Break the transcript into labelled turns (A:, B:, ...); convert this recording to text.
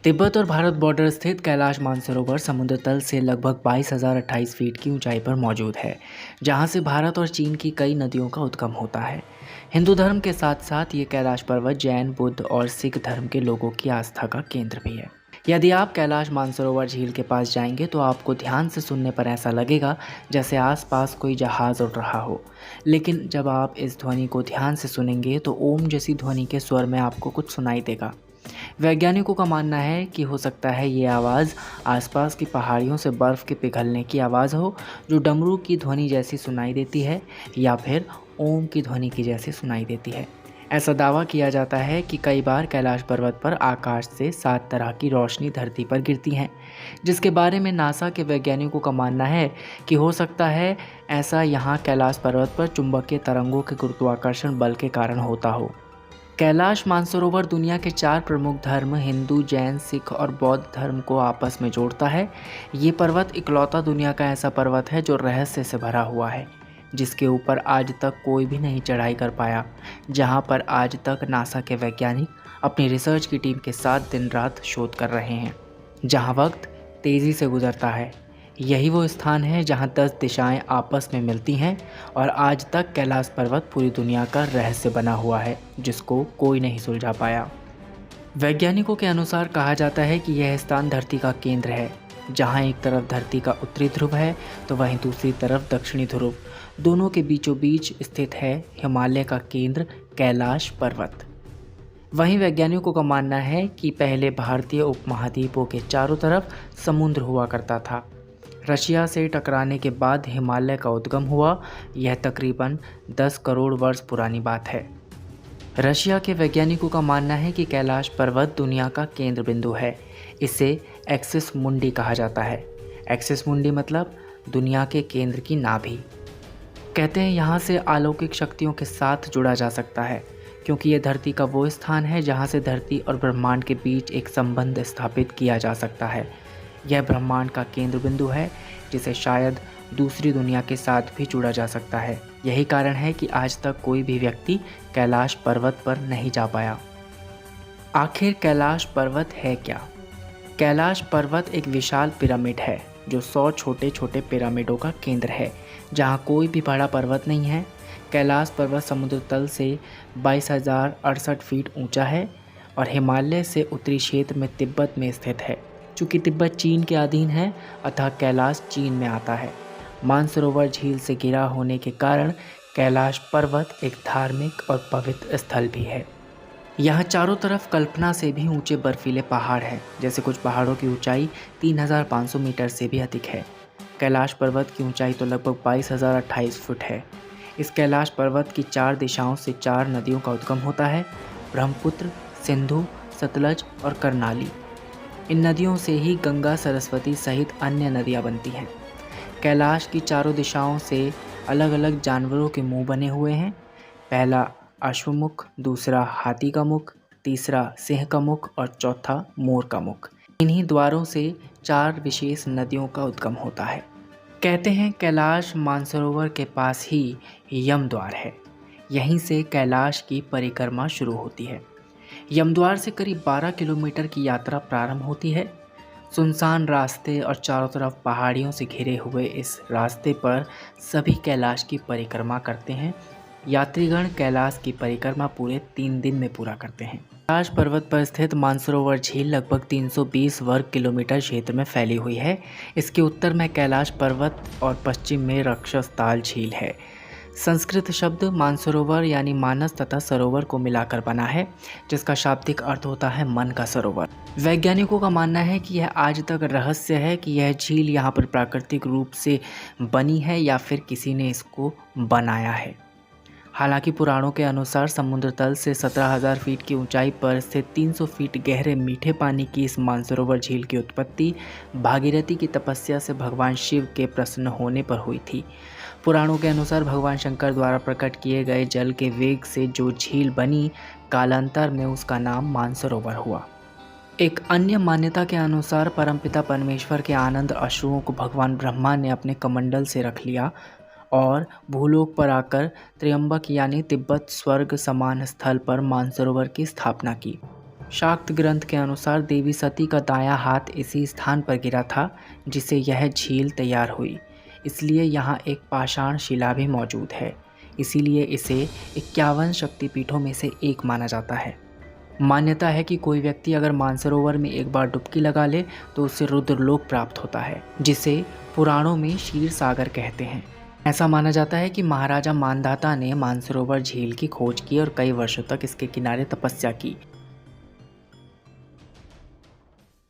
A: तिब्बत और भारत बॉर्डर स्थित कैलाश मानसरोवर समुद्र तल से लगभग 22,028 फीट की ऊंचाई पर मौजूद है, जहां से भारत और चीन की कई नदियों का उद्गम होता है। हिंदू धर्म के साथ साथ ये कैलाश पर्वत जैन, बुद्ध और सिख धर्म के लोगों की आस्था का केंद्र भी है। यदि आप कैलाश मानसरोवर झील के पास जाएंगे तो आपको ध्यान से सुनने पर ऐसा लगेगा जैसे आसपास कोई जहाज उड़ रहा हो, लेकिन जब आप इस ध्वनि को ध्यान से सुनेंगे तो ओम जैसी ध्वनि के स्वर में आपको कुछ सुनाई देगा। वैज्ञानिकों का मानना है कि हो सकता है ये आवाज़ आसपास की पहाड़ियों से बर्फ़ के पिघलने की आवाज़ हो, जो डमरू की ध्वनि जैसी सुनाई देती है या फिर ओम की ध्वनि की जैसी सुनाई देती है। ऐसा दावा किया जाता है कि कई बार कैलाश पर्वत पर आकाश से 7 तरह की रोशनी धरती पर गिरती हैं, जिसके बारे में नासा के वैज्ञानिकों का मानना है कि हो सकता है ऐसा यहाँ कैलाश पर्वत पर चुंबकीय तरंगों के गुरुत्वाकर्षण बल के कारण होता हो। कैलाश मानसरोवर दुनिया के 4 प्रमुख धर्म हिंदू, जैन, सिख और बौद्ध धर्म को आपस में जोड़ता है। ये पर्वत इकलौता दुनिया का ऐसा पर्वत है जो रहस्य से भरा हुआ है, जिसके ऊपर आज तक कोई भी नहीं चढ़ाई कर पाया, जहां पर आज तक नासा के वैज्ञानिक अपनी रिसर्च की टीम के साथ दिन रात शोध कर रहे हैं। जहां वक्त तेज़ी से गुजरता है, यही वो स्थान है जहां 10 दिशाएं आपस में मिलती हैं और आज तक कैलाश पर्वत पूरी दुनिया का रहस्य बना हुआ है, जिसको कोई नहीं सुलझा पाया। वैज्ञानिकों के अनुसार कहा जाता है कि यह स्थान धरती का केंद्र है, जहां एक तरफ धरती का उत्तरी ध्रुव है तो वहीं दूसरी तरफ दक्षिणी ध्रुव। दोनों के बीचों बीच स्थित है हिमालय का केंद्र कैलाश पर्वत। वहीं वैज्ञानिकों का मानना है कि पहले भारतीय उपमहाद्वीपों के चारों तरफ समुद्र हुआ करता था। रशिया से टकराने के बाद हिमालय का उद्गम हुआ। यह तकरीबन 10 करोड़ वर्ष पुरानी बात है। रशिया के वैज्ञानिकों का मानना है कि कैलाश पर्वत दुनिया का केंद्र बिंदु है। इसे एक्सिस मुंडी कहा जाता है। एक्सिस मुंडी मतलब दुनिया के केंद्र की नाभि। कहते हैं यहाँ से अलौकिक शक्तियों के साथ जुड़ा जा सकता है, क्योंकि यह धरती का वो स्थान है जहाँ से धरती और ब्रह्मांड के बीच एक संबंध स्थापित किया जा सकता है। यह ब्रह्मांड का केंद्र बिंदु है, जिसे शायद दूसरी दुनिया के साथ भी जुड़ा जा सकता है। यही कारण है कि आज तक कोई भी व्यक्ति कैलाश पर्वत पर नहीं जा पाया। आखिर कैलाश पर्वत है क्या? कैलाश पर्वत एक विशाल पिरामिड है जो 100 छोटे छोटे पिरामिडों का केंद्र है, जहाँ कोई भी बड़ा पर्वत नहीं है। कैलाश पर्वत समुद्र तल से 22,068 फीट ऊंचा है और हिमालय से उत्तरी क्षेत्र में तिब्बत में स्थित है। चूँकि तिब्बत चीन के अधीन है, अतः कैलाश चीन में आता है। मानसरोवर झील से घिरा होने के कारण कैलाश पर्वत एक धार्मिक और पवित्र स्थल भी है। यहाँ चारों तरफ कल्पना से भी ऊंचे बर्फीले पहाड़ हैं, जैसे कुछ पहाड़ों की ऊंचाई 3,500 मीटर से भी अधिक है। कैलाश पर्वत की ऊंचाई तो लगभग 22,028 फुट है। इस कैलाश पर्वत की 4 दिशाओं से 4 नदियों का उद्गम होता है: ब्रह्मपुत्र, सिंधु, सतलज और कर्नाली। इन नदियों से ही गंगा, सरस्वती सहित अन्य नदियाँ बनती हैं। कैलाश की चारों दिशाओं से अलग अलग जानवरों के मुंह बने हुए हैं। पहला अश्वमुख, दूसरा हाथी का मुख, तीसरा सिंह का मुख और चौथा मोर का मुख। इन्हीं द्वारों से 4 विशेष नदियों का उद्गम होता है। कहते हैं कैलाश मानसरोवर के पास ही यम द्वार है। यहीं से कैलाश की परिक्रमा शुरू होती है। यमद्वार से करीब 12 किलोमीटर की यात्रा प्रारंभ होती है। सुनसान रास्ते और चारों तरफ पहाड़ियों से घिरे हुए इस रास्ते पर सभी कैलाश की परिक्रमा करते हैं। यात्रीगण कैलाश की परिक्रमा पूरे 3 दिन में पूरा करते हैं। कैलाश पर्वत पर स्थित मानसरोवर झील लगभग 320 वर्ग किलोमीटर क्षेत्र में फैली हुई है। इसके उत्तर में कैलाश पर्वत और पश्चिम में रक्षसताल झील है। संस्कृत शब्द मानसरोवर यानी मानस तथा सरोवर को मिलाकर बना है, जिसका शाब्दिक अर्थ होता है मन का सरोवर। वैज्ञानिकों का मानना है कि यह आज तक रहस्य है कि यह झील यहाँ पर प्राकृतिक रूप से बनी है या फिर किसी ने इसको बनाया है। हालांकि पुराणों के अनुसार समुद्र तल से 17,000 फीट की ऊंचाई पर स्थित 300 फीट गहरे मीठे पानी की इस मानसरोवर झील की उत्पत्ति भागीरथी की तपस्या से भगवान शिव के प्रसन्न होने पर हुई थी। पुराणों के अनुसार भगवान शंकर द्वारा प्रकट किए गए जल के वेग से जो झील बनी, कालांतर में उसका नाम मानसरोवर हुआ। एक अन्य मान्यता के अनुसार परमपिता परमेश्वर के आनंद अश्रुओं को भगवान ब्रह्मा ने अपने कमंडल से रख लिया और भूलोक पर आकर त्र्यंबक यानी तिब्बत स्वर्ग समान स्थल पर मानसरोवर की स्थापना की। शाक्त ग्रंथ के अनुसार देवी सती का दायां हाथ इसी स्थान पर गिरा था जिससे यह झील तैयार हुई। इसलिए यहाँ एक पाषाण शिला भी मौजूद है। इसीलिए इसे 51 शक्तिपीठों में से एक माना जाता है। मान्यता है कि कोई व्यक्ति अगर मानसरोवर में एक बार डुबकी लगा ले तो उसे रुद्रलोक प्राप्त होता है, जिसे पुराणों में क्षीर सागर कहते हैं। ऐसा माना जाता है कि महाराजा मानधाता ने मानसरोवर झील की खोज की और कई वर्षों तक इसके किनारे तपस्या की।